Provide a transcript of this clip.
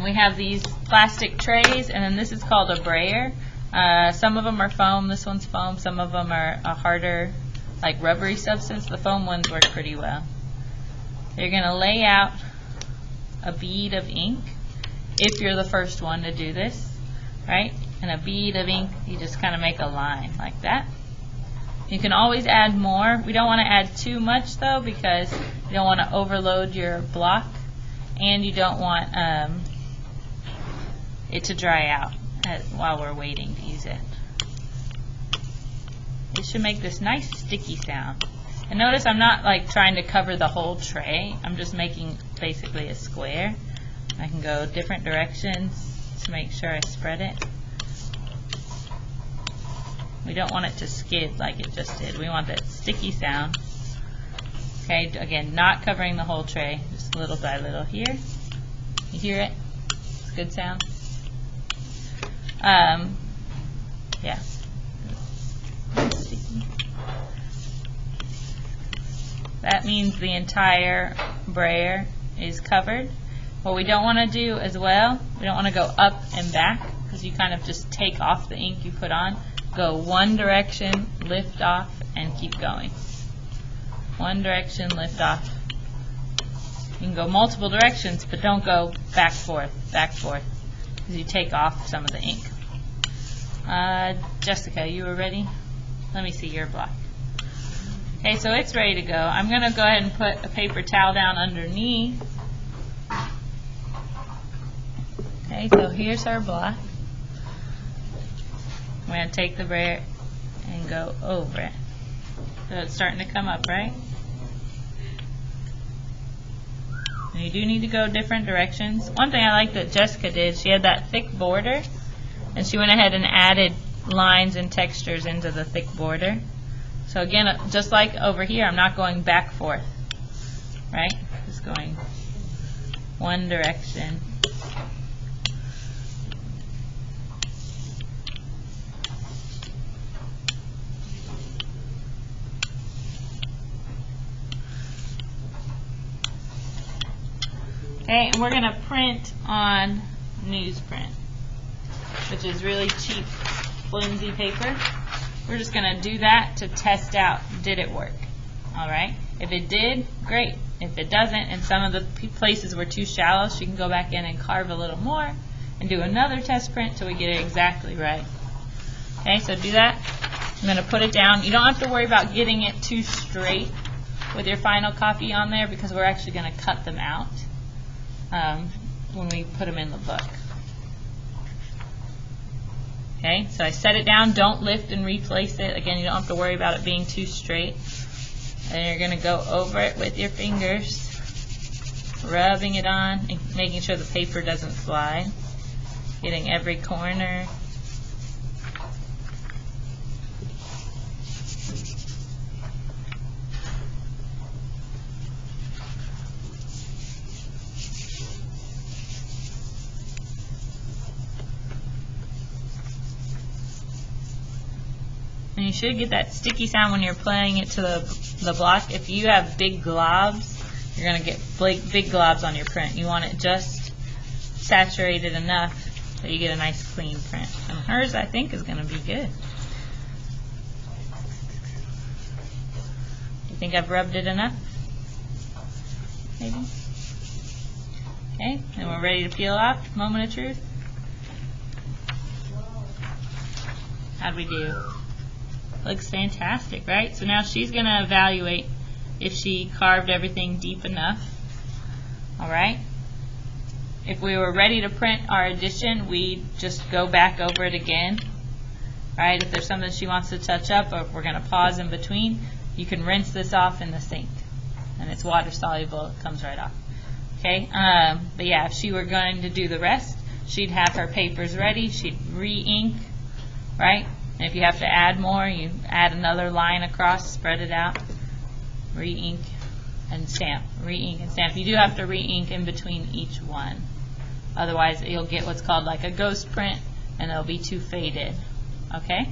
We have these plastic trays, and then this is called a brayer. Some of them are foam. This one's foam. Some of them are a harder, like rubbery substance. The foam ones work pretty well. You're going to lay out a bead of ink if you're the first one to do this, right? And a bead of ink, you just kind of make a line like that. You can always add more. We don't want to add too much though, because you don't want to overload your block, and you don't want it to dry out while we're waiting to use it. It should make this nice sticky sound. And notice I'm not like trying to cover the whole tray. I'm just making basically a square. I can go different directions to make sure I spread it. We don't want it to skid like it just did. We want that sticky sound. Okay, again, not covering the whole tray, just little by little here. You hear it? It's a good sound. Yeah. That means the entire brayer is covered. What we don't want to do as well, we don't want to go up and back, because you kind of just take off the ink you put on. Go one direction, lift off, and keep going. One direction, lift off. You can go multiple directions, but don't go back, forth, because you take off some of the ink. Jessica, you were ready? Let me see your block. Okay, so it's ready to go. I'm going to go ahead and put a paper towel down underneath. Okay, so here's our block. I'm going to take the brayer and go over it. So it's starting to come up, right? And you do need to go different directions. One thing I like that Jessica did, she had that thick border, and she went ahead and added lines and textures into the thick border. So again, just like over here, I'm not going back forth, right? Just going one direction. Okay, and we're going to print on newsprint, which is really cheap, flimsy paper. We're just going to do that to test out, did it work? All right. If it did, great. If it doesn't, and some of the places were too shallow, she can go back in and carve a little more and do another test print till we get it exactly right. Okay, so do that. I'm going to put it down. You don't have to worry about getting it too straight with your final copy on there, because we're actually going to cut them out when we put them in the book. Okay, so I set it down. Don't lift and replace it. Again, you don't have to worry about it being too straight. And you're going to go over it with your fingers, rubbing it on, and making sure the paper doesn't slide, getting every corner. And you should get that sticky sound when you're applying it to the block. If you have big globs, you're going to get big globs on your print. You want it just saturated enough that you get a nice clean print. And hers, I think, is going to be good. You think I've rubbed it enough? Maybe? Okay, and we're ready to peel off. Moment of truth. How'd we do? Looks fantastic, right? So now she's going to evaluate if she carved everything deep enough. All right. If we were ready to print our edition, we'd just go back over it again. Right? If there's something she wants to touch up, or if we're going to pause in between, you can rinse this off in the sink. And it's water soluble, it comes right off. Okay? But yeah, if she were going to do the rest, she'd have her papers ready, she'd re-ink, right? And if you have to add more, you add another line across, spread it out, re-ink and stamp, re-ink and stamp. You do have to re-ink in between each one. Otherwise, you'll get what's called like a ghost print, and it'll be too faded. Okay?